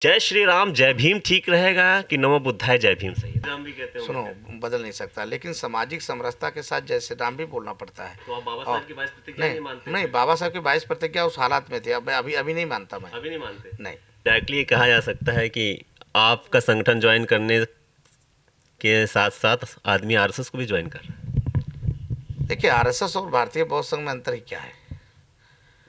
जय श्री राम जय भीम ठीक रहेगा कि नमो बुद्धाय जय भीम सही? राम भी कहते हैं। सुनो, बदल नहीं सकता, लेकिन सामाजिक समरसता के साथ जय श्री राम भी बोलना पड़ता है। तो आप बाबा और साहब की 22 प्रतिज्ञा नहीं मानते? नहीं, बाबा साहब की 22 प्रतिज्ञा उस हालात में थे, अब अभी अभी नहीं मानता मैं। अभी नहीं मानते? नहीं। डायरेक्टली कहा जा सकता है कि आपका संगठन ज्वाइन करने के साथ साथ आदमी आरएसएस को भी ज्वाइन कर रहा है। देखिए, आरएसएस और भारतीय बौद्ध संघ में अंतर ही क्या है?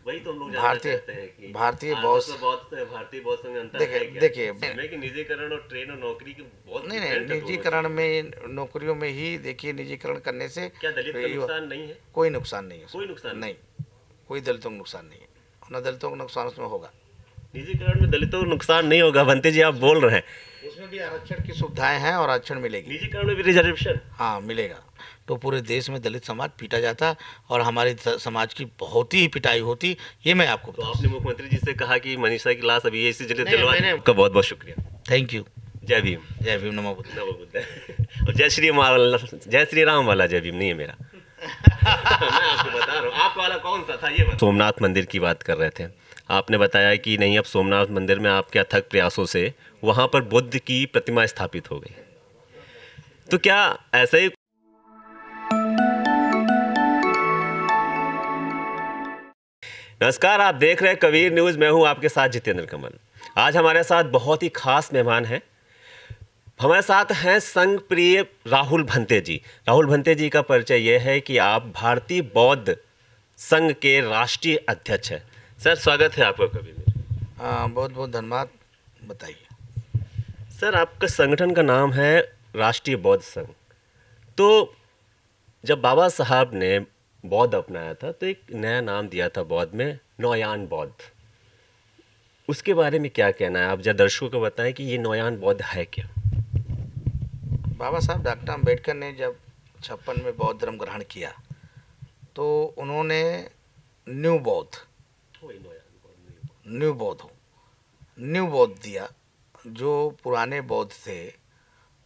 वही तो हम लोग जानना चाहते हैं कि भारतीय आरएसएस और भारतीय बौद्ध संघ में अंतर है क्या? देखिए इसमें कि निजीकरण और ट्रेन और नौकरी की बहुत नहीं नहीं, different है दोनों निजीकरण चीज़ें। में नौकरियों में ही देखिए, निजीकरण करने से क्या दलित का नुकसान नहीं है? कोई नुकसान नहीं है उसमें। कोई नुकसान नहीं, कोई दलितों को नुकसान नहीं है, न दलितों को नुकसान उसमें होगा। निजीकरण में दलितों को नुकसान नहीं होगा? बनते जी आप बोल रहे हैं उसमें भी आरक्षण की सुविधाएं हैं और आरक्षण मिलेगी। निजीकरण में भी रिजर्वेशन। हाँ, मिलेगा। तो पूरे देश में दलित समाज पीटा जाता और हमारे समाज की बहुत ही पिटाई होती, ये मैं आपको तो बता। आपने मुख्यमंत्री जी से कहा कि मनीषा की लाश अभी इसी जगह नहीं, दिलवा मैंने- आपका बहुत बहुत शुक्रिया। Thank you. जय भीम। जय भीम, नमो बुद्ध। नमो बुद्ध। और जय श्री राम वाला जय भीम नहीं है मेरा। मैं आपको बता रहा हूँ, आप वाला कौन सा था ये बता। सोमनाथ मंदिर की बात कर रहे थे, आपने बताया कि नहीं, अब सोमनाथ मंदिर में आपके अथक प्रयासों से वहाँ पर बुद्ध की प्रतिमा स्थापित हो गई, तो क्या ऐसे ही? नमस्कार, आप देख रहे हैं कबीर न्यूज़। मैं हूं आपके साथ जितेंद्र कमल। आज हमारे साथ बहुत ही खास मेहमान हैं। हमारे साथ हैं संघ प्रिय राहुल भंते जी। राहुल भंते जी का परिचय यह है कि आप भारतीय बौद्ध संघ के राष्ट्रीय अध्यक्ष हैं। सर, स्वागत है आपका कबीर न्यूज़। हाँ, बहुत बहुत धन्यवाद। बताइए। सर, आपका संगठन का नाम है राष्ट्रीय बौद्ध संघ। तो जब बाबा साहब ने बौद्ध अपनाया था तो एक नया नाम दिया था बौद्ध में, नौयान बौद्ध। उसके बारे में क्या कहना है? आप जरा दर्शकों को बताएं कि ये नौयान बौद्ध है क्या? बाबा साहब डॉक्टर अम्बेडकर ने जब 56 में बौद्ध धर्म ग्रहण किया तो उन्होंने न्यू बौद्ध न्यू बौद्ध दिया। जो पुराने बौद्ध थे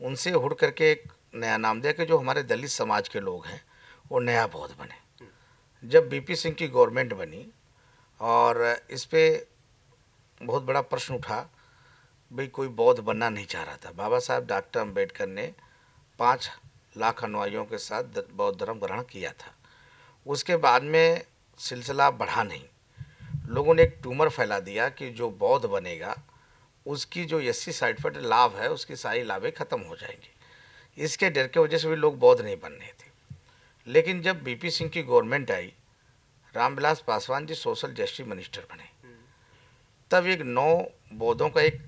उनसे उड़ करके एक नया नाम दिया कि जो हमारे दलित समाज के लोग हैं वो नया बौद्ध बने। जब बीपी सिंह की गवर्नमेंट बनी और इस पे बहुत बड़ा प्रश्न उठा, भाई कोई बौद्ध बनना नहीं चाह रहा था। बाबा साहब डॉक्टर अम्बेडकर ने 5 लाख अनुयायियों के साथ बौद्ध धर्म ग्रहण किया था। उसके बाद में सिलसिला बढ़ा नहीं, लोगों ने एक ट्यूमर फैला दिया कि जो बौद्ध बनेगा उसकी जो 80 साइड इफेक्ट लाभ है उसकी सारी लाभें खत्म हो जाएंगी। इसके डर के वजह से भी लोग बौद्ध नहीं बन रहे थे। लेकिन जब बीपी सिंह की गवर्नमेंट आई, Ramvilas Paswan ji social justice minister बने, तब एक 9 बौद्धों का एक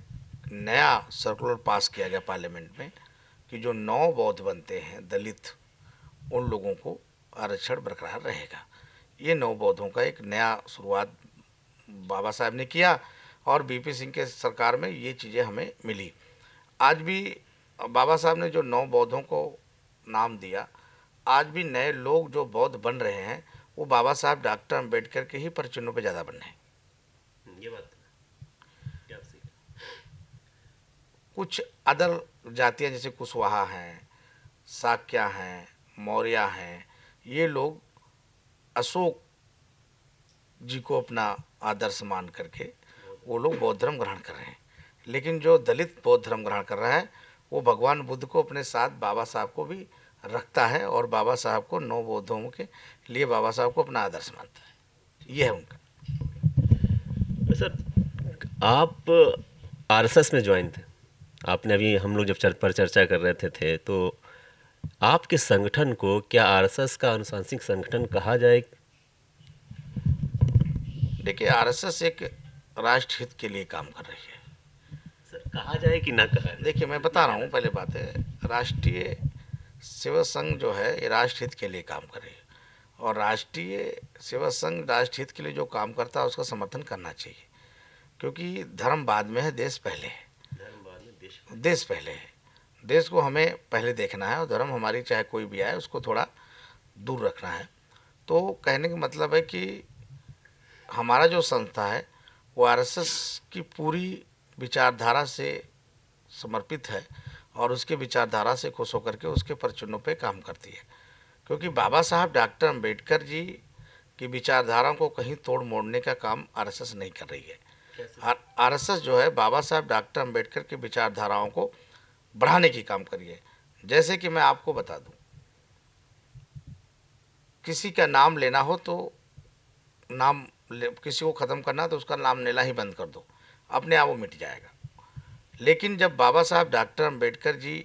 नया सर्कुलर पास किया गया पार्लियामेंट में कि जो 9 बौद्ध बनते हैं दलित, उन लोगों को आरक्षण बरकरार रहेगा। ये 9 बौद्धों का एक नया शुरुआत बाबा साहब ने किया और बीपी सिंह के सरकार में ये चीज़ें हमें मिली। आज भी बाबा साहब ने जो 9 बौद्धों को नाम दिया, आज भी नए लोग जो बौद्ध बन रहे हैं वो बाबा साहब डॉक्टर अम्बेडकर के ही परिचिनों पे ज़्यादा बन रहे हैं। ये बात क्या सही है। कुछ अदर जातियाँ जैसे कुशवाहा हैं, साक्या हैं, मौर्य हैं, ये लोग अशोक जी को अपना आदर्श मान करके वो लोग बौद्ध धर्म ग्रहण कर रहे हैं। लेकिन जो दलित बौद्ध धर्म ग्रहण कर रहा है वो भगवान बुद्ध को अपने साथ, बाबा साहब को भी रखता है और बाबा साहब को 9 बौद्धों के लिए बाबा साहब को अपना आदर्श मानता है। ये है उनका। सर, आप आरएसएस में ज्वाइन थे। आपने अभी, हम लोग जब चर्चा कर रहे थे तो आपके संगठन को क्या आरएसएस का अनुशासनिक संगठन कहा जाए? देखिए, आरएसएस एक राष्ट्र हित के लिए काम कर रही है। सर, कहा जाए कि ना कहा जाए? देखिए, मैं बता रहा हूँ, पहले बात है, राष्ट्रीय सेवा संघ जो है ये राष्ट्र हित के लिए काम कर रही है और राष्ट्रीय सेवा संघ राष्ट्र हित के लिए जो काम करता है उसका समर्थन करना चाहिए, क्योंकि धर्म बाद में है, देश पहले है। धर्म बाद में देश पहले है। देश को हमें पहले देखना है और धर्म हमारी चाहे कोई भी आए उसको थोड़ा दूर रखना है। तो कहने का मतलब है कि हमारा जो संस्था है वो आरएसएस की पूरी विचारधारा से समर्पित है और उसके विचारधारा से खुश होकर के उसके परिचिनों पे काम करती है। क्योंकि बाबा साहब डॉक्टर अम्बेडकर जी की विचारधाराओं को कहीं तोड़ मोड़ने का काम आरएसएस नहीं कर रही है। आरएसएस जो है बाबा साहब डॉक्टर अंबेडकर की विचारधाराओं को बढ़ाने की काम करी है। जैसे कि मैं आपको बता दूं, किसी का नाम लेना हो तो किसी को ख़त्म करना है तो उसका नाम लेना ही बंद कर दो, अपने आप वो मिट जाएगा। लेकिन जब बाबा साहब डॉक्टर अंबेडकर जी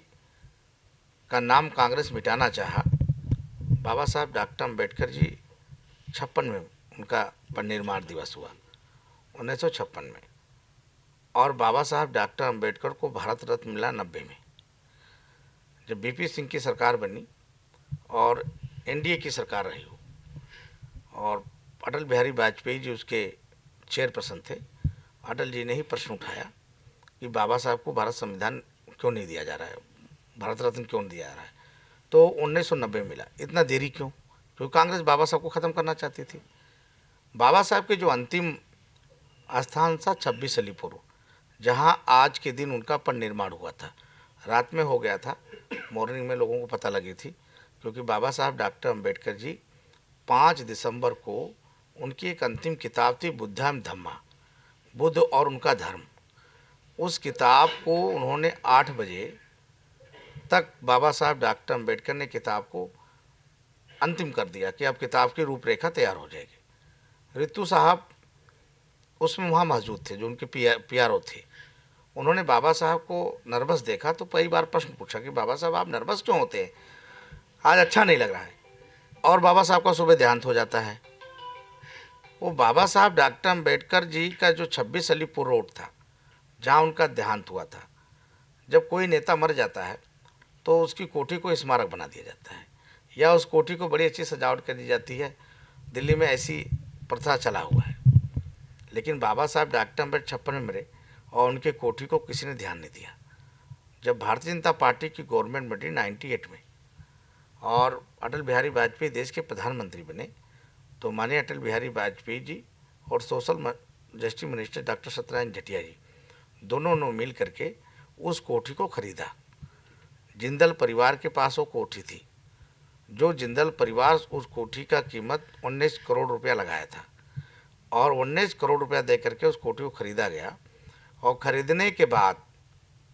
का नाम कांग्रेस मिटाना चाहा, बाबा साहब डॉक्टर अंबेडकर जी 56 में उनका परिनिर्वाण दिवस हुआ, 1956 में, और बाबा साहब डॉक्टर अंबेडकर को भारत रत्न मिला 90 में, जब बीपी सिंह की सरकार बनी और एनडीए की सरकार रही हो, और अटल बिहारी वाजपेयी जी उसके चेयरपर्सन थे। अटल जी ने ही प्रश्न उठाया कि बाबा साहब को भारत संविधान क्यों नहीं दिया जा रहा है, भारत रत्न क्यों नहीं दिया जा रहा है, तो 1990 मिला। इतना देरी क्यों? क्योंकि कांग्रेस बाबा साहब को ख़त्म करना चाहती थी। बाबा साहब के जो अंतिम स्थान था 26 अलीपुर, जहाँ आज के दिन उनका परिनिर्वाण हुआ था। रात में हो गया था, मॉर्निंग में लोगों को पता लगी थी, क्योंकि बाबा साहब डॉक्टर अंबेडकर जी 5 दिसंबर को उनकी एक अंतिम किताब थी बुद्धाम धम्मा, बुद्ध और उनका धर्म। उस किताब को उन्होंने 8 बजे तक बाबा साहब डॉक्टर अंबेडकर ने किताब को अंतिम कर दिया कि अब किताब की रूपरेखा तैयार हो जाएगी। रितु साहब उसमें वहाँ मौजूद थे, जो उनके पीआरओ थे। उन्होंने बाबा साहब को नर्वस देखा तो कई बार प्रश्न पूछा कि बाबा साहब आप नर्वस क्यों होते हैं, आज अच्छा नहीं लग रहा है। और बाबा साहब का सुबह देहांत हो जाता है। वो बाबा साहब डॉक्टर अंबेडकर जी का जो 26 अलीपुर रोड था, जहाँ उनका देहांत हुआ था, जब कोई नेता मर जाता है तो उसकी कोठी को स्मारक बना दिया जाता है, या उस कोठी को बड़ी अच्छी सजावट कर दी जाती है। दिल्ली में ऐसी प्रथा चला हुआ है। लेकिन बाबा साहब डॉक्टर अंबेडकर 56 में मरे और उनके कोठी को किसी ने ध्यान नहीं दिया। जब भारतीय जनता पार्टी की गवर्नमेंट बनी 98 में और अटल बिहारी वाजपेयी देश के प्रधानमंत्री बने, तो माननीय अटल बिहारी वाजपेयी जी और social justice minister doctor Satyanarayan Jatiya ji दोनों ने मिल करके उस कोठी को खरीदा। जिंदल परिवार के पास वो कोठी थी, जो जिंदल परिवार उस कोठी का कीमत 19 करोड़ रुपया लगाया था, और 19 करोड़ रुपया दे करके उस कोठी को खरीदा गया। और खरीदने के बाद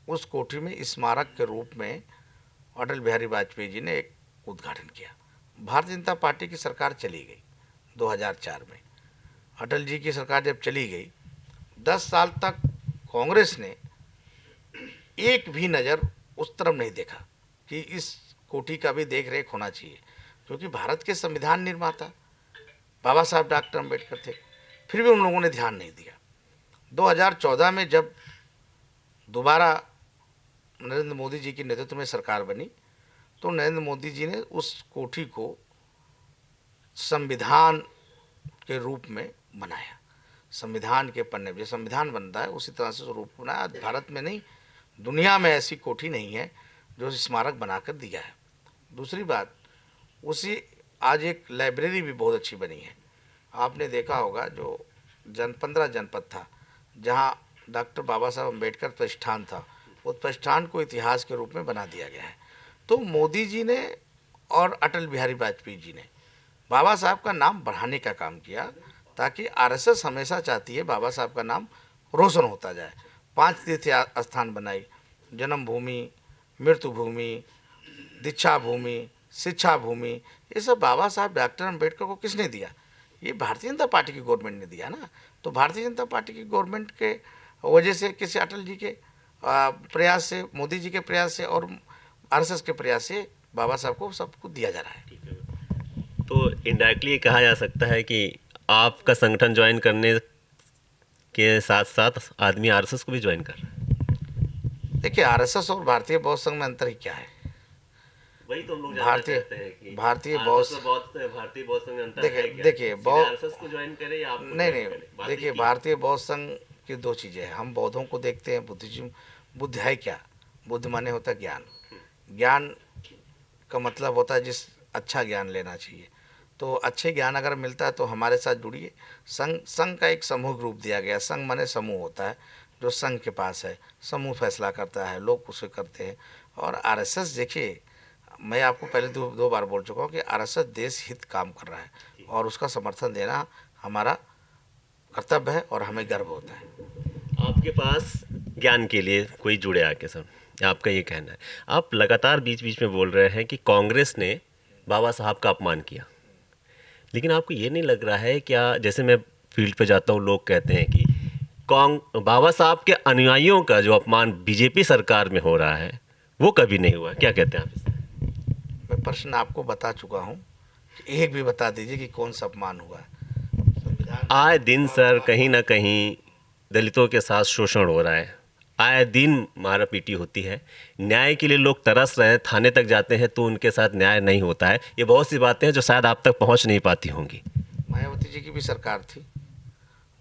उस कोठी में स्मारक के रूप में अटल बिहारी वाजपेयी जी ने एक उद्घाटन किया। भारतीय जनता पार्टी की सरकार चली गई 2004 में। अटल जी की सरकार जब चली गई, 10 साल तक कांग्रेस ने एक भी नज़र उस तरफ नहीं देखा कि इस कोठी का भी देख रेख होना चाहिए, क्योंकि भारत के संविधान निर्माता बाबा साहब डॉक्टर अंबेडकर थे। फिर भी उन लोगों ने ध्यान नहीं दिया। 2014 में जब दोबारा नरेंद्र मोदी जी के नेतृत्व में सरकार बनी, तो नरेंद्र मोदी जी ने उस कोठी को संविधान के रूप में बनाया। संविधान के पन्ने पे संविधान बनता है उसी तरह से रूप बनाया। भारत में नहीं, दुनिया में ऐसी कोठी नहीं है जो स्मारक बनाकर दिया है। दूसरी बात, उसी आज एक लाइब्रेरी भी बहुत अच्छी बनी है। आपने देखा होगा, जो 15 जनपद था जहाँ डॉक्टर बाबा साहब अम्बेडकर प्रतिष्ठान था, उस प्रतिष्ठान को इतिहास के रूप में बना दिया गया है। तो मोदी जी ने और अटल बिहारी वाजपेयी जी ने बाबा साहब का नाम बढ़ाने का काम किया, ताकि आरएसएस हमेशा चाहती है बाबा साहब का नाम रोशन होता जाए। 5 तीर्थ स्थान बनाई, जन्मभूमि, मृत्यु भूमि, दीक्षा भूमि, शिक्षा भूमि, ये सब बाबा साहब डॉक्टर अंबेडकर को किसने दिया? ये भारतीय जनता पार्टी की गवर्नमेंट ने दिया ना। तो भारतीय जनता पार्टी की गवर्नमेंट के वजह से, किसी अटल जी के प्रयास से, मोदी जी के प्रयास से और आरएसएस के प्रयास से बाबा साहब को सब कुछ दिया जा रहा है। तो इनडायरेक्टली ये कहा जा सकता है कि आपका संगठन ज्वाइन करने के साथ साथ आदमी आरएसएस को भी ज्वाइन कर रहा है। देखिए, आरएसएस और भारतीय बौद्ध संघ में अंतर ही क्या है? वही तो हम लोग जानना चाहते हैं कि भारतीय भारतीय बौद्ध संघ में अंतर है क्या? देखिए बौद्ध आरएसएस को ज्वाइन करें या आपको नहीं ज्वाइन नहीं, करें? बात देखिए, एक ही। भारतीय बौद्ध संघ की 2 चीज़ें हैं। हम बौद्धों को देखते हैं, बुद्धिज्म। बुद्ध है क्या? बुद्ध माने होता है ज्ञान। ज्ञान का मतलब होता है जिस अच्छा ज्ञान लेना चाहिए। तो अच्छे ज्ञान अगर मिलता है तो हमारे साथ जुड़िए। संघ का एक समूह रूप दिया गया। संघ माने समूह होता है, जो संघ के पास है, समूह फैसला करता है, लोग उसे करते हैं। और आरएसएस, देखिए, मैं आपको पहले 2 बार बोल चुका हूँ कि आरएसएस देश हित काम कर रहा है, और उसका समर्थन देना हमारा कर्तव्य है और हमें गर्व होता है। आपके पास ज्ञान के लिए कोई जुड़े आके सर, आपका ये कहना है। आप लगातार बीच बीच में बोल रहे हैं कि कांग्रेस ने बाबा साहब का अपमान किया, लेकिन आपको ये नहीं लग रहा है क्या, जैसे मैं फील्ड पे जाता हूँ लोग कहते हैं कि बाबा साहब के अनुयायियों का जो अपमान बीजेपी सरकार में हो रहा है वो कभी नहीं हुआ, क्या कहते हैं आप इससे? मैं प्रश्न आपको बता चुका हूँ, एक भी बता दीजिए कि कौन सा अपमान हुआ है। संविधान आए दिन सर कहीं ना कहीं दलितों के साथ शोषण हो रहा है, आए दिन मारा पीटी होती है, न्याय के लिए लोग तरस रहे हैं, थाने तक जाते हैं तो उनके साथ न्याय नहीं होता है। ये बहुत सी बातें हैं जो शायद आप तक पहुंच नहीं पाती होंगी। मायावती जी की भी सरकार थी,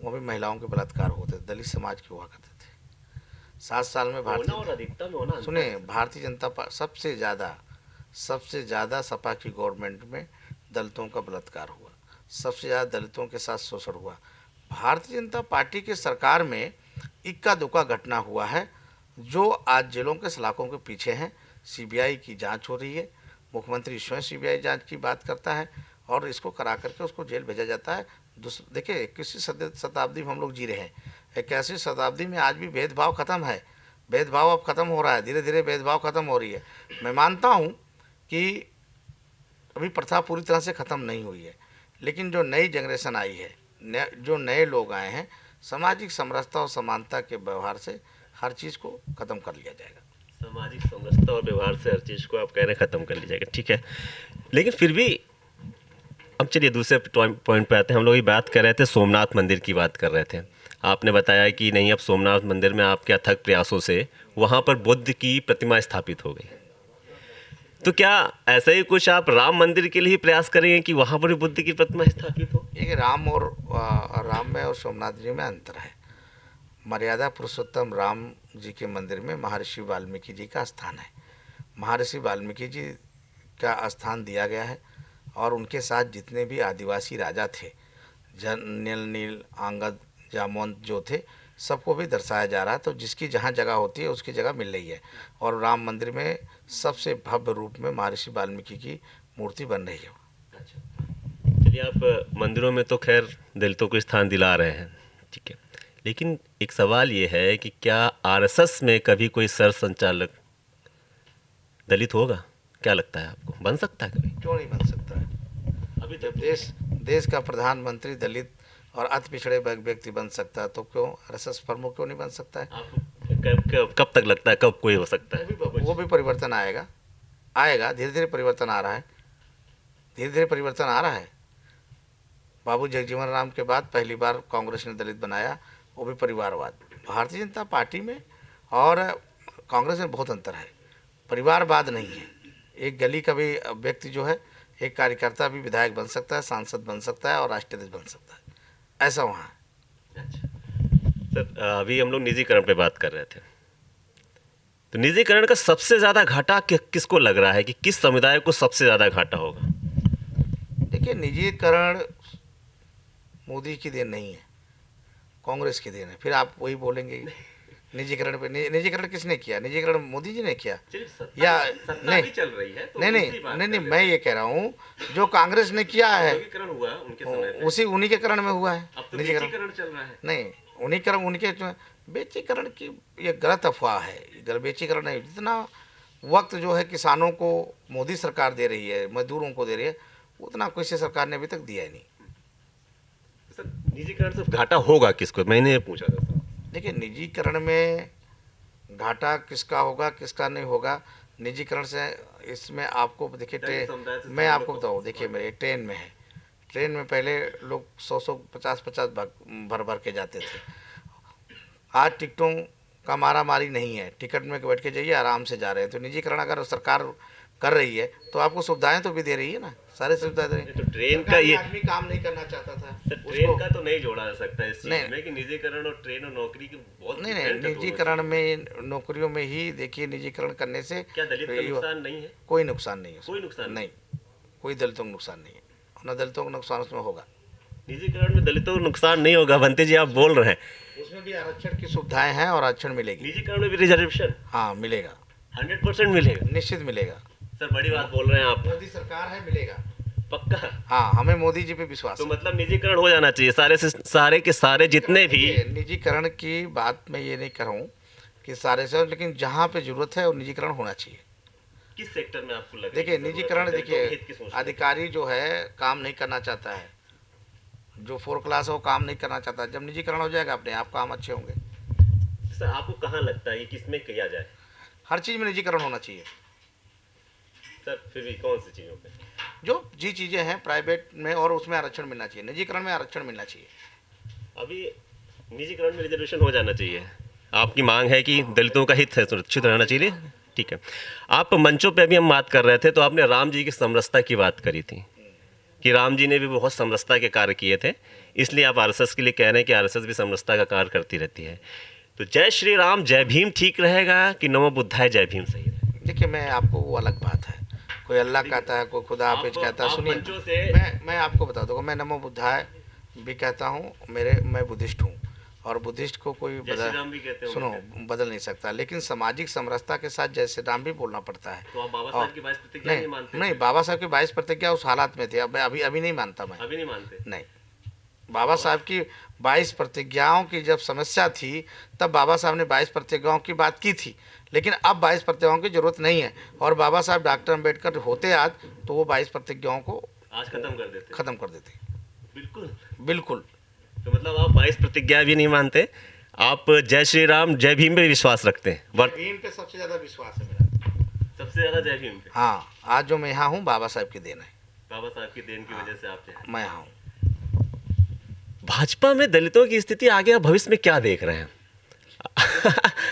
वो भी महिलाओं के बलात्कार होते थे, दलित समाज के हुआ करते थे। 7 साल में होना और अधिकतम होना सुने, भारतीय जनता पार्टी सबसे ज़्यादा सपा की गवर्नमेंट में दलितों का बलात्कार हुआ, सबसे ज़्यादा दलितों के साथ शोषण हुआ। भारतीय जनता पार्टी की सरकार में इक्का दुक्का घटना हुआ है जो आज जेलों के सलाखों के पीछे हैं। सीबीआई की जांच हो रही है, मुख्यमंत्री स्वयं सीबीआई जांच की बात करता है और इसको करा करके उसको जेल भेजा जाता है। देखिए 21वीं शताब्दी में हम लोग जी रहे हैं, 81वीं शताब्दी में आज भी भेदभाव ख़त्म है, भेदभाव अब ख़त्म हो रहा है, धीरे धीरे भेदभाव ख़त्म हो रही है। मैं मानता हूँ कि अभी प्रथा पूरी तरह से ख़त्म नहीं हुई है, लेकिन जो नई जनरेशन आई है, जो नए लोग आए हैं, सामाजिक समरसता और समानता के व्यवहार से हर चीज़ को ख़त्म कर लिया जाएगा। सामाजिक समरसता और व्यवहार से हर चीज़ को आप कह रहे हैं ख़त्म कर लिया जाएगा, ठीक है। लेकिन फिर भी अब चलिए दूसरे पॉइंट पे आते हैं। हम लोग ये बात कर रहे थे, सोमनाथ मंदिर की बात कर रहे थे। आपने बताया कि नहीं, अब सोमनाथ मंदिर में आपके अथक प्रयासों से वहाँ पर बुद्ध की प्रतिमा स्थापित हो गई, तो क्या ऐसा ही कुछ आप राम मंदिर के लिए ही प्रयास करेंगे कि वहाँ पर भी बुद्ध की प्रतिमा स्थापित हो? ये राम में और सोमनाथ जी में अंतर है। मर्यादा पुरुषोत्तम राम जी के मंदिर में महर्षि वाल्मीकि जी का स्थान है। महर्षि वाल्मीकि जी का स्थान दिया गया है और उनके साथ जितने भी आदिवासी राजा थे, नील, आंगद, जामवंत जो थे, सबको भी दर्शाया जा रहा है। तो जिसकी जहाँ जगह होती है उसकी जगह मिल रही है और राम मंदिर में सबसे भव्य रूप में महर्षि वाल्मीकि की मूर्ति बन रही है। अच्छा, चलिए, आप मंदिरों में तो खैर दलितों को स्थान दिला रहे हैं, ठीक है, लेकिन एक सवाल ये है कि क्या आरएसएस में कभी कोई सर संचालक दलित होगा? क्या लगता है आपको, बन सकता है कभी? क्यों नहीं बन सकता है? अभी जब देश का प्रधानमंत्री दलित और अति पिछड़े व्यक्ति बन सकता है तो क्यों आरएसएस प्रमुख क्यों नहीं बन सकता है? आपको कब तक लगता है, कब कोई हो सकता है? वो भी परिवर्तन आएगा, धीरे धीरे परिवर्तन आ रहा है, धीरे धीरे परिवर्तन आ रहा है। बाबू जगजीवन राम के बाद पहली बार कांग्रेस ने दलित बनाया, वो भी परिवारवाद। भारतीय जनता पार्टी में और कांग्रेस में बहुत अंतर है, परिवारवाद नहीं है। एक गली का भी व्यक्ति जो है, एक कार्यकर्ता भी विधायक बन सकता है, सांसद बन सकता है और राष्ट्रीय अध्यक्ष बन सकता है, ऐसा वहाँ है। अच्छा सर, अभी हम लोग निजीकरण पे बात कर रहे थे, तो निजीकरण का सबसे ज़्यादा घाटा किसको लग रहा है कि किस समुदाय को सबसे ज़्यादा घाटा होगा? देखिए, निजीकरण मोदी की देन नहीं है, कांग्रेस की देन है। फिर आप वही बोलेंगे निजीकरण पे, निजीकरण किसने किया? निजीकरण मोदी जी ने किया या नहीं? चल रही है तो नहीं, मैं ये कह रहा हूँ जो कांग्रेस ने किया है हुआ उनके समय पे। उन्हीं के करण में हुआ है। अब तो निजीकरण चल रहा है। नहीं, उनके बेचीकरण की ये गलत अफवाह है। बेचीकरण नहीं, जितना वक्त जो है किसानों को मोदी सरकार दे रही है, मजदूरों को दे रही है, उतना किसी सरकार ने अभी तक दिया ही नहीं। सर, निजीकरण से घाटा होगा किसको, मैंने ये पूछा था सर। देखिए, निजीकरण में घाटा किसका होगा किसका नहीं होगा, निजीकरण से इसमें आपको देखिए, मैं आपको बताऊँ, देखिए मेरे ट्रेन में है, ट्रेन में पहले लोग 100 50 भर के जाते थे। आज टिकटों का मारा मारी नहीं है, टिकट में बैठ के जाइए, आराम से जा रहे हैं। तो निजीकरण अगर सरकार कर रही है तो आपको सुविधाएं तो भी दे रही है ना, सारी सुविधाएं दे रही है। तो ट्रेन का ये आदमी काम नहीं करना चाहता था, ट्रेन का तो नहीं जोड़ा जा सकता है इस चीज में कि निजीकरण और ट्रेन और नौकरी की बहुत नहीं, निजीकरण में नौकरियों में ही देखिए, निजीकरण करने से क्या दलित का नुकसान नहीं है? कोई नुकसान नहीं है, कोई नुकसान नहीं, कोई दलितों को नुकसान नहीं है, न दलितों को नुकसान उसमें होगा। निजीकरण में दलितों को नुकसान नहीं होगा, भंते जी आप बोल रहे हैं। उसमें भी आरक्षण की सुविधाएं हैं और आरक्षण मिलेगी। निजीकरण में भी रिजर्वेशन? हाँ, मिलेगा, 100% मिलेगा, निश्चित मिलेगा। सर बड़ी बात बोल रहे हैं आप। मोदी सरकार है, मिलेगा। पक्का। हाँ, हमें मोदी जी पे विश्वास तो है। मतलब निजीकरण हो जाना चाहिए सारे से सारे के सारे जितने भी। ये निजीकरण की बात मैं ये नहीं कर रहा हूँ कि सारे से, लेकिन जहाँ पे जरूरत है वो निजीकरण होना चाहिए। किस सेक्टर में आपको लग रहा है देखिए कि जरूरत है? निजीकरण, दलितों के देखिए हित की सोच में। अधिकारी जो है काम नहीं करना चाहता है, जो 4 क्लास है वो काम नहीं करना चाहता। जब निजीकरण हो जाएगा अपने आप काम अच्छे होंगे। सर आपको कहाँ लगता है कि किसमें किया जाए? हर चीज़ में निजीकरण होना चाहिए। सर फिर भी कौन सी चीज़ों पे? जो जी चीज़ें हैं प्राइवेट में, और उसमें आरक्षण मिलना चाहिए, निजीकरण में आरक्षण मिलना चाहिए। अभी निजीकरण में रिजर्वेशन हो जाना चाहिए। आपकी मांग है कि दलितों का हित है सुरक्षित रहना चाहिए। ठीक है। आप मंचों पे अभी हम बात कर रहे थे तो आपने राम जी की समरसता की बात करी थी कि राम जी ने भी बहुत समरसता के कार्य किए थे, इसलिए आप आरएसएस के लिए कह रहे हैं कि आरएसएस भी समरसता का कार्य करती रहती है। तो जय श्री राम जय भीम ठीक रहेगा कि नमो बुद्धाय जय भीम सही रहेगा? देखिए मैं आपको, वो अलग बात है, कोई अल्लाह कहता है, कोई खुदा हाफिज कहता है। आप सुनिए, मंचों से मैं आपको बता दूंगा, मैं नमो बुद्धाय भी कहता हूँ, मैं बुद्धिस्ट हूँ, और बुद्धिस्ट को कोई जय श्री राम भी कहते हैं। सुनो, बदल नहीं सकता। लेकिन सामाजिक समरसता के साथ जय श्री राम भी बोलना पड़ता है। तो आप बाबा साहब की 22 प्रतिज्ञा नहीं मानते? नहीं, बाबा साहब की 22 प्रतिज्ञा उस हालात में थे, अब अभी अभी नहीं मानता मैं। अभी नहीं मानते? नहीं, बाबा साहब की 22 प्रतिज्ञाओं की जब समस्या थी तब बाबा साहब ने 22 प्रतिज्ञाओं की बात की थी, लेकिन अब 22 प्रतिज्ञाओं की जरूरत नहीं है। और बाबा साहब डॉक्टर अम्बेडकर होते आज तो वो 22 प्रतिज्ञाओं को आज खत्म कर देते। बिल्कुल। बिल्कुल। तो मतलब आप 22 प्रतिज्ञा भी नहीं मानते, आप जय श्री राम जय भीम पे विश्वास रखते हैं। भीम पे सबसे ज़्यादा विश्वास है मेरा। सबसे ज़्यादा जय भीम पे। हाँ, आज जो मैं यहाँ हूँ बाबा साहब की देन है। बाबा साहब की देन की वजह से आप यहाँ। मैं यहाँ हूँ। भाजपा में दलितों की स्थिति आगे आप भविष्य में क्या देख रहे हैं?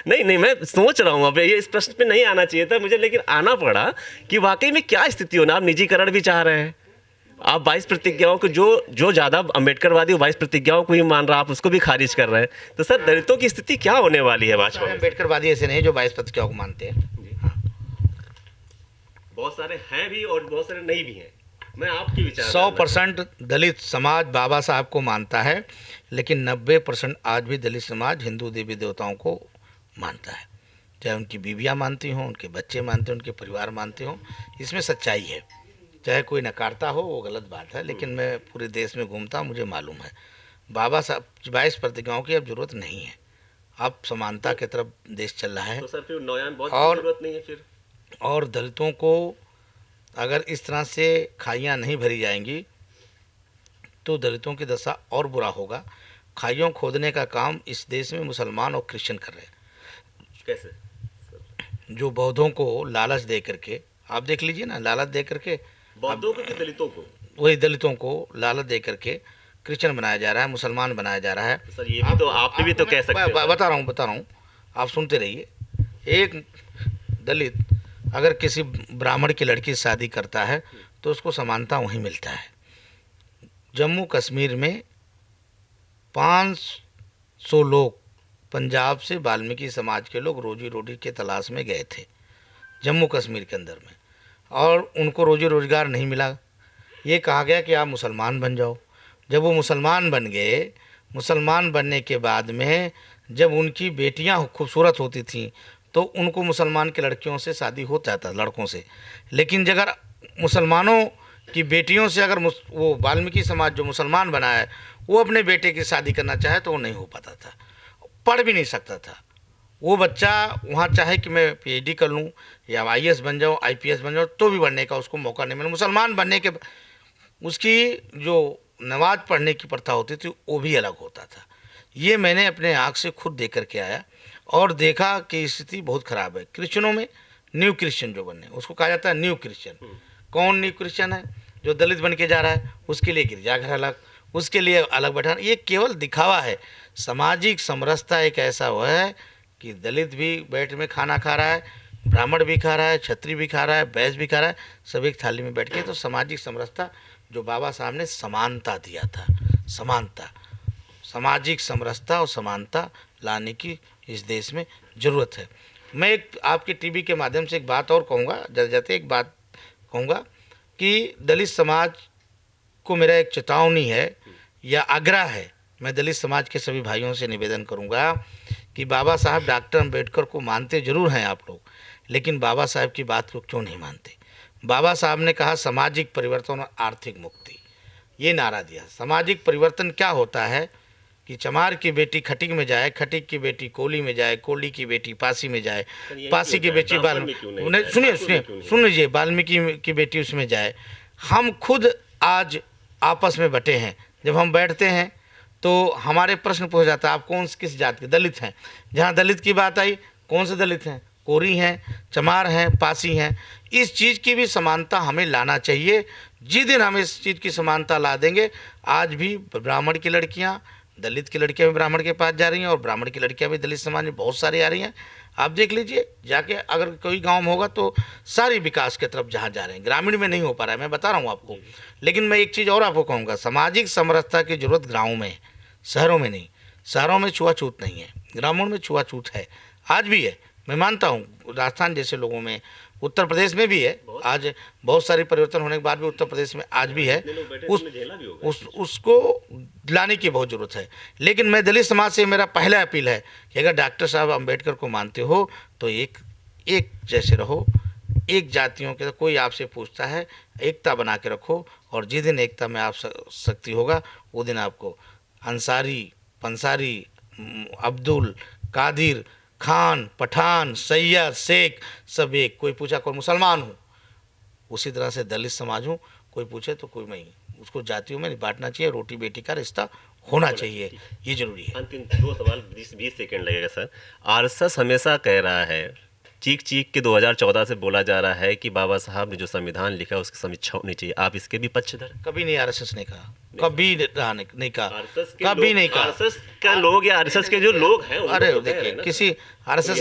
नहीं, मैं सोच रहा हूँ, अब ये इस प्रश्न पे नहीं आना चाहिए था मुझे, लेकिन आना पड़ा कि वाकई में क्या स्थिति होना। आप निजीकरण भी चाह रहे हैं, आप 22 प्रतिज्ञाओं को, जो ज़्यादा अम्बेडकरवादी 22 प्रतिज्ञाओं को ही मान रहा, आप उसको भी खारिज कर रहे हैं। तो सर दलितों की स्थिति क्या होने वाली है भाजपा में? अम्बेडकरवादी ऐसे नहीं जो 22 प्रतिज्ञाओं को मानते हैं। बहुत सारे हैं भी और बहुत सारे नहीं भी हैं। मैं आपकी विचार 100% दलित समाज बाबा साहब को मानता है, लेकिन 90% आज भी दलित समाज हिंदू देवी देवताओं को मानता है। चाहे उनकी बीवियां मानती हों, उनके बच्चे मानते हों, उनके परिवार मानते हों, इसमें सच्चाई है। चाहे कोई नकारता हो वो गलत बात है, लेकिन मैं पूरे देश में घूमता हूँ, मुझे मालूम है बाबा साहब 22 प्रतिज्ञाओं की अब जरूरत नहीं है। अब समानता की तरफ देश चल रहा है। तो सर फिर नौयान बहुत और- जरूरत नहीं है फिर। और दलितों को अगर इस तरह से खाइयाँ नहीं भरी जाएंगी तो दलितों की दशा और बुरा होगा। खाइयों खोदने का काम इस देश में मुसलमान और क्रिश्चियन कर रहे हैं। कैसे? जो बौद्धों को लालच दे करके, आप देख लीजिए ना, लालच दे करके बौद्धों को कि दलितों को? वही दलितों को लालच दे करके क्रिश्चियन बनाया जा रहा है, मुसलमान बनाया जा रहा है। तो सर ये भी तो आप भी तो कह सकते हो। बता रहा हूँ, आप सुनते रहिए। एक दलित अगर किसी ब्राह्मण की लड़की से शादी करता है तो उसको समानता वहीं मिलता है। जम्मू कश्मीर में 500 लोग पंजाब से वाल्मीकि समाज के लोग रोजी रोटी के तलाश में गए थे जम्मू कश्मीर के अंदर में, और उनको रोजी रोजगार नहीं मिला। ये कहा गया कि आप मुसलमान बन जाओ। जब वो मुसलमान बन गए, मुसलमान बनने के बाद में जब उनकी बेटियां खूबसूरत होती थीं तो उनको मुसलमान की लड़कियों से शादी हो जाता, लड़कों से। लेकिन अगर मुसलमानों की बेटियों से अगर वो वाल्मीकि समाज जो मुसलमान बना है वो अपने बेटे की शादी करना चाहे तो वो नहीं हो पाता था, पढ़ भी नहीं सकता था। वो बच्चा वहाँ चाहे कि मैं पीएचडी कर लूँ या आईएएस बन जाऊँ, आईपीएस बन जाऊँ, तो भी बनने का उसको मौका नहीं मिला। मुसलमान बनने के उसकी जो नमाज पढ़ने की प्रथा होती थी वो भी अलग होता था। ये मैंने अपने आँख से खुद देख कर के आया और देखा कि स्थिति बहुत ख़राब है। क्रिश्चियनों में न्यू क्रिश्चियन जो बने उसको कहा जाता है न्यू क्रिश्चियन। कौन न्यू क्रिश्चियन है? जो दलित बन के जा रहा है उसके लिए गिरजाघर अलग, उसके लिए अलग बैठाना, ये केवल दिखावा है। सामाजिक समरसता एक ऐसा हुआ है कि दलित भी बैठ में खाना खा रहा है, ब्राह्मण भी खा रहा है, क्षत्रिय भी खा रहा है, बैश्य भी खा रहा है, सब एक थाली में बैठ के। तो सामाजिक समरसता जो बाबा साहब ने समानता दिया था, समानता, सामाजिक समरसता और समानता लाने की इस देश में ज़रूरत है। मैं एक आपके टीवी के माध्यम से एक बात और कहूँगा, जाते एक बात कहूँगा कि दलित समाज को मेरा एक चेतावनी है या आग्रह है। मैं दलित समाज के सभी भाइयों से निवेदन करूँगा कि बाबा साहब डॉक्टर अम्बेडकर को मानते ज़रूर हैं आप लोग, लेकिन बाबा साहब की बात को क्यों नहीं मानते? बाबा साहब ने कहा सामाजिक परिवर्तन और आर्थिक मुक्ति, ये नारा दिया। सामाजिक परिवर्तन क्या होता है कि चमार की बेटी खटिक में जाए, खटिक की बेटी कोली में जाए, कोली की बेटी पासी में जाए, पासी की बेटी सुन लीजिए वाल्मीकि की बेटी उसमें जाए। हम खुद आज आपस में बटे हैं। जब हम बैठते हैं तो हमारे प्रश्न पूछा जाता है आप कौन किस जात के, दलित हैं। जहाँ दलित की बात आई, कौन से दलित हैं, कोरी हैं, चमार हैं, पासी हैं। इस चीज़ की भी समानता हमें लाना चाहिए। जिस दिन हम इस चीज़ की समानता ला देंगे, आज भी ब्राह्मण की लड़कियाँ, दलित की लड़कियाँ भी ब्राह्मण के पास जा रही हैं और ब्राह्मण की लड़कियाँ भी दलित समाज में बहुत सारी आ रही हैं। आप देख लीजिए जाके, अगर कोई गांव में होगा तो सारी विकास की तरफ जहाँ जा रहे हैं, ग्रामीण में नहीं हो पा रहा है, मैं बता रहा हूँ आपको। लेकिन मैं एक चीज़ और आपको कहूँगा, सामाजिक समरसता की जरूरत गाँव में है, शहरों में नहीं। शहरों में छुआछूत नहीं है, ग्रामीण में छुआछूत है, आज भी है। मैं मानता हूँ राजस्थान जैसे लोगों में, उत्तर प्रदेश में भी है। आज बहुत सारी परिवर्तन होने के बाद भी उत्तर प्रदेश में आज भी है। उसको लाने की बहुत ज़रूरत है। लेकिन मैं दलित समाज से मेरा पहला अपील है कि अगर डॉक्टर साहब अम्बेडकर को मानते हो तो एक जैसे रहो। एक जातियों के कोई आपसे पूछता है, एकता बना के रखो। और जिस दिन एकता में आप शक्ति होगा, वो दिन आपको अंसारी, पंसारी, अब्दुल, कादिर, खान, पठान, सैयद, शेख सब एक। कोई पूछा कोई मुसलमान हूँ, उसी तरह से दलित समाज हूँ, कोई पूछे तो कोई मैं। उसको जातियों में नहीं बांटना चाहिए, रोटी बेटी का रिश्ता होना चाहिए, ये जरूरी है। अंतिम 2 सवाल, 20 सेकंड लगेगा सर। आरएसएस हमेशा कह रहा है, चीख चीख के 2014 से बोला जा रहा है कि बाबा साहब ने जो संविधान लिखा उसकी समीक्षा होनी चाहिए। आप इसके भी पक्षधर? कभी नहीं आरएसएस ने कहा, कभी नहीं कहा, कभी नहीं कहा। आरएसएस का लोग या आरएसएस के जो लोग हैं, अरे देखिए, किसी आरएसएस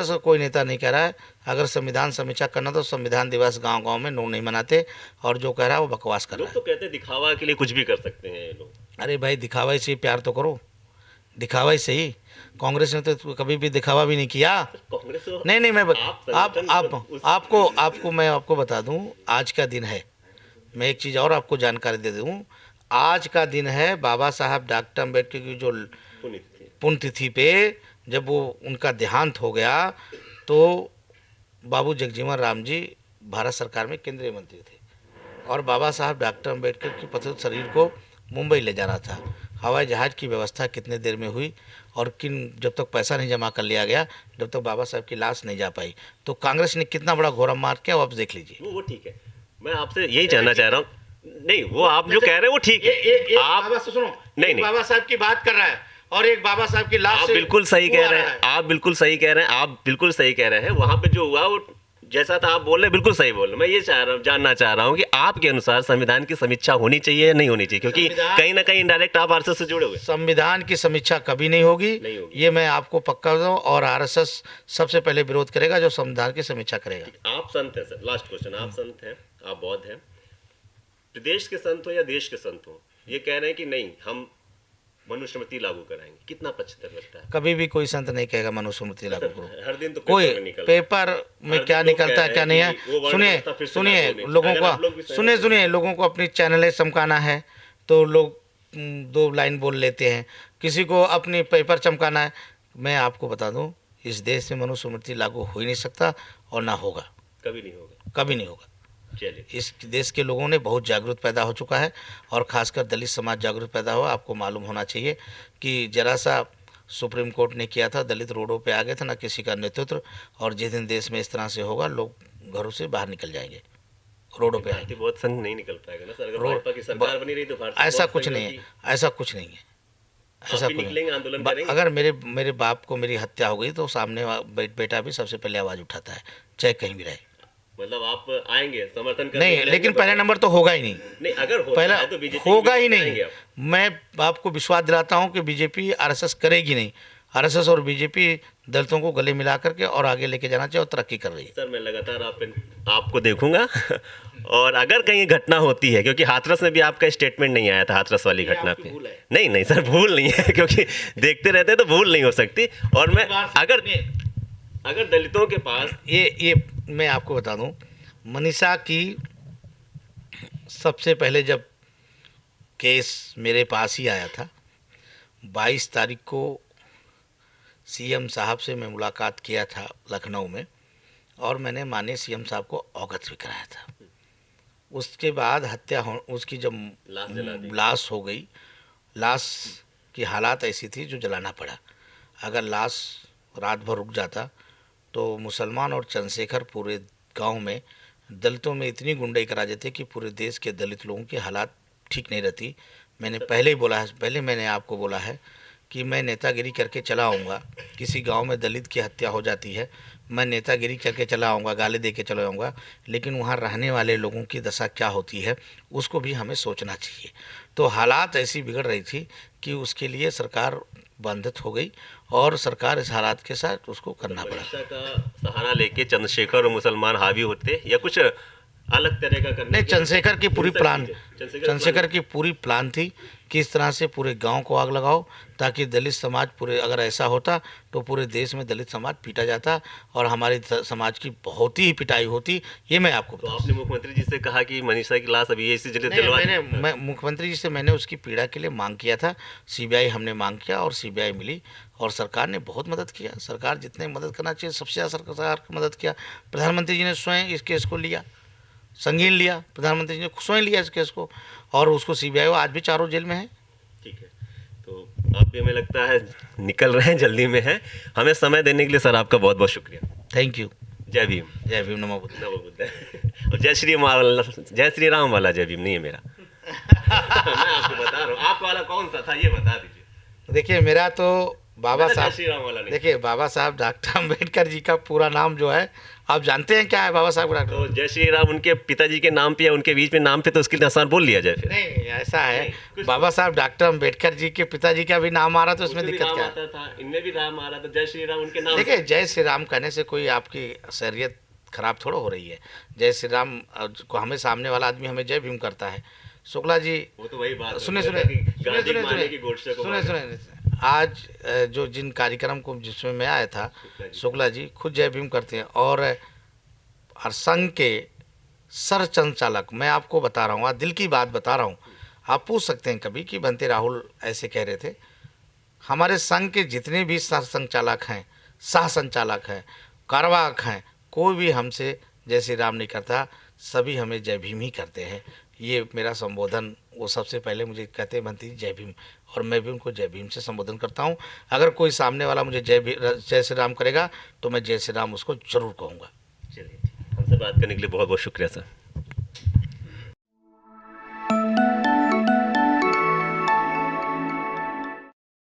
का कोई नेता नहीं कह रहा है। अगर संविधान समीक्षा करना तो संविधान दिवस गांव-गांव में लोग नहीं मनाते, और जो कह रहा है वो बकवास कर रहा है। लोग तो कहते हैं दिखावा के लिए कुछ भी कर सकते हैं ये लोग। अरे भाई, दिखावा से प्यार तो करो, दिखावा ही सही। कांग्रेस ने तो कभी भी दिखावा भी नहीं किया। नहीं, मैं आपको बता दूं, आज का दिन है। मैं एक चीज़ और आपको जानकारी दे दूं, आज का दिन है बाबा साहब डॉक्टर अम्बेडकर की जो पुण्यतिथि पे, जब वो उनका देहांत हो गया तो बाबू जगजीवन राम जी भारत सरकार में केंद्रीय मंत्री थे, और बाबा साहब डॉक्टर अम्बेडकर की पतित शरीर को मुंबई ले जाना था। हवाई जहाज़ की व्यवस्था कितने देर में हुई, और जब तक पैसा नहीं जमा कर लिया गया, जब तक बाबा साहब की लाश नहीं जा पाई, तो कांग्रेस ने कितना बड़ा घोड़ा मार किया, वो आप देख लीजिए। वो ठीक है, मैं आपसे यही जानना चाह रहा हूँ। नहीं, वो आप जो कह रहे हैं वो ठीक है। आप बाबा से सुनो, नहीं, बाबा साहब की बात कर रहा है और एक बाबा साहब की लाश। आप बिल्कुल सही कह रहे हैं, आप बिल्कुल सही कह रहे हैं। वहां पे जो हुआ वो जैसा था आप बोल रहे, बिल्कुल सही बोल रहे। मैं ये जानना चाह रहा हूँ कि आपके अनुसार संविधान की समीक्षा होनी चाहिए या नहीं होनी चाहिए, क्योंकि कहीं ना कहीं इनडायरेक्ट आप आरएसएस से जुड़े हुए। संविधान की समीक्षा कभी नहीं होगी, ये मैं आपको पक्का दूं, और आरएसएस सबसे पहले विरोध करेगा जो संविधान की समीक्षा करेगा। आप संत हैं सर, लास्ट क्वेश्चन, आप संत हैं, आप बौद्ध हैं, प्रदेश के संत हो या देश के संत हो, ये कह रहे हैं कि नहीं हम मनुस्मृति लागू कराएंगे, कितना पचहत्तर लगता है? कभी भी कोई संत नहीं कहेगा मनुस्मृति लागू करो। हर दिन तो कोई पेपर में क्या निकलता है क्या नहीं है। सुनिए लोगों को अपनी चैनलें चमकाना है तो लोग 2 लाइन बोल लेते हैं, किसी को अपनी पेपर चमकाना है। मैं आपको बता दूं, इस देश में मनुस्मृति लागू हो ही नहीं सकता और ना होगा, कभी नहीं होगा, कभी नहीं होगा। चलिए, इस देश के लोगों ने बहुत जागरूक पैदा हो चुका है, और ख़ासकर दलित समाज जागरूक पैदा हुआ। आपको मालूम होना चाहिए कि जरा सा सुप्रीम कोर्ट ने किया था, दलित रोडों पे आ गए थे, ना किसी का नेतृत्व। और जिस दिन देश में इस तरह से होगा, लोग घरों से बाहर निकल जाएंगे, रोडों पे आएंगे। बहुत संघ नहीं निकल पाएगा ना सर, अगर भाजपा की सरकार बनी रही तो ऐसा कुछ नहीं है, ऐसा कुछ नहीं है, ऐसा कुछ नहीं। अगर मेरे बाप को मेरी हत्या हो गई तो सामने बेटा भी सबसे पहले आवाज़ उठाता है, चाहे कहीं भी रहे। मतलब आप आएंगे समर्थन करने? नहीं, लेकिन पहला नंबर तो होगा ही नहीं। अगर पहला है तो बीजेपी होगा ही नहीं। मैं आपको विश्वास दिलाता हूं कि बीजेपी आरएसएस करेगी नहीं। आरएसएस और बीजेपी दलितों को गले मिला करके और आगे लेके जाना चाहिए, और तरक्की कर रही है। सर मैं लगातार आपको देखूंगा और अगर कहीं घटना होती है, क्योंकि हाथरस में भी आपका स्टेटमेंट नहीं आया था, हाथरस वाली घटना पे। नहीं सर, भूल नहीं है, क्योंकि देखते रहते तो भूल नहीं हो सकती। और मैं अगर दलितों के पास ये मैं आपको बता दूं, मनीषा की सबसे पहले जब केस मेरे पास ही आया था, 22 तारीख को सीएम साहब से मैं मुलाकात किया था लखनऊ में, और मैंने माननीय सीएम साहब को अवगत भी कराया था। उसके बाद उसकी जब लाश जला दी। लाश हो गई, लाश की हालात ऐसी थी जो जलाना पड़ा। अगर लाश रात भर रुक जाता तो मुसलमान और चंद्रशेखर पूरे गांव में दलितों में इतनी गुंडाई करा देते कि पूरे देश के दलित लोगों की हालात ठीक नहीं रहती। मैंने पहले ही बोला है, पहले मैंने आपको बोला है कि मैं नेतागिरी करके चला आऊँगा। किसी गांव में दलित की हत्या हो जाती है, मैं नेतागिरी करके चला आऊँगा, गाली दे के चला आऊँगा, लेकिन वहाँ रहने वाले लोगों की दशा क्या होती है उसको भी हमें सोचना चाहिए। तो हालात ऐसी बिगड़ रही थी कि उसके लिए सरकार बंधित हो गई और सरकार इस हालात के साथ उसको करना पड़ा। मनीषा का सहारा लेके चंद्रशेखर और मुसलमान हावी होते या कुछ अलग तरह का करने नहीं, के- चंद्रशेखर की पूरी प्लान, चंद्रशेखर चंद्रशेखर की पूरी प्लान थी कि इस तरह से पूरे गांव को आग लगाओ ताकि दलित समाज पूरे, अगर ऐसा होता तो पूरे देश में दलित समाज पीटा जाता और हमारे समाज की बहुत ही पिटाई होती। ये मैं आपको तो आपने मुख्यमंत्री जी से कहा कि मनीषा की लाश अभी इसी जगह नहीं, जलवा दी। मैं मुख्यमंत्री जी से मैंने उसकी पीड़ा के लिए मांग किया था। सीबीआई हमने मांग किया और सीबीआई मिली और सरकार ने बहुत मदद किया। सरकार जितने मदद करना चाहिए सबसे ज़्यादा सरकार की मदद किया। प्रधानमंत्री जी ने स्वयं इस केस को लिया, संगीन लिया, प्रधानमंत्री जी ने स्वयं लिया इस केस को और उसको सीबीआई आज भी चारों जेल में है। ठीक है, तो आप भी हमें लगता है निकल रहे हैं, जल्दी में है। हमें समय देने के लिए सर आपका बहुत बहुत शुक्रिया। Thank you. जय भीम। जय भीम, नमो बुद्ध। नमो बुद्ध। और जय श्री राम वाला जय भीम नहीं है मेरा। मैं आपको बता रहा हूँ, आप वाला कौन सा था ये बता दीजिए। देखिए, मेरा तो बाबा मेरा जय साहब, श्री राम वाला नहीं। देखिए बाबा साहब डॉक्टर अम्बेडकर जी का पूरा नाम जो है आप जानते हैं क्या है बाबा साहब का? तो जय श्री राम उनके पिताजी के नाम पे या उनके बीच में नाम पे, तो उसके लिए आसान बोल लिया जाए फिर। नहीं, ऐसा है, नहीं, कुछ- बाबा साहब डॉक्टर अम्बेडकर जी के पिताजी का भी नाम आ रहा तो इसमें उसमें भी दिक्कत राम क्या है? आता था, इनमें भी राम आ रहा था, जय श्री राम उनके नाम। देखिए, जय श्री राम कहने से कोई आपकी शरीयत खराब थोड़ा हो रही है। जय श्री राम को हमें सामने वाला आदमी हमें जय भीम करता है। शुक्ला जी, वो तो वही बात सुने है सुने कि सुने गांधी सुने को मारने सुने की गोडसे को सुने मारा। सुने आज जो जिन कार्यक्रम को जिसमें मैं आया था, शुक्ला जी खुद जय भीम करते हैं और संघ के सर संचालक, मैं आपको बता रहा हूँ, दिल की बात बता रहा हूँ। आप पूछ सकते हैं कभी कि बनते राहुल ऐसे कह रहे थे। हमारे संघ के जितने भी सर संचालक हैं, सह संचालक हैं, कार्यवाहक हैं, कोई भी हमसे जय श्री राम नहीं करता, सभी हमें जय भीम ही करते हैं। ये मेरा संबोधन, वो सबसे पहले मुझे कहते हैं बनती जय भीम और मैं भी उनको जय भीम से संबोधन करता हूँ। अगर कोई सामने वाला मुझे जय श्री राम करेगा तो मैं जय श्री राम उसको ज़रूर कहूँगा। चलिए, हमसे बात करने के लिए बहुत बहुत शुक्रिया सर।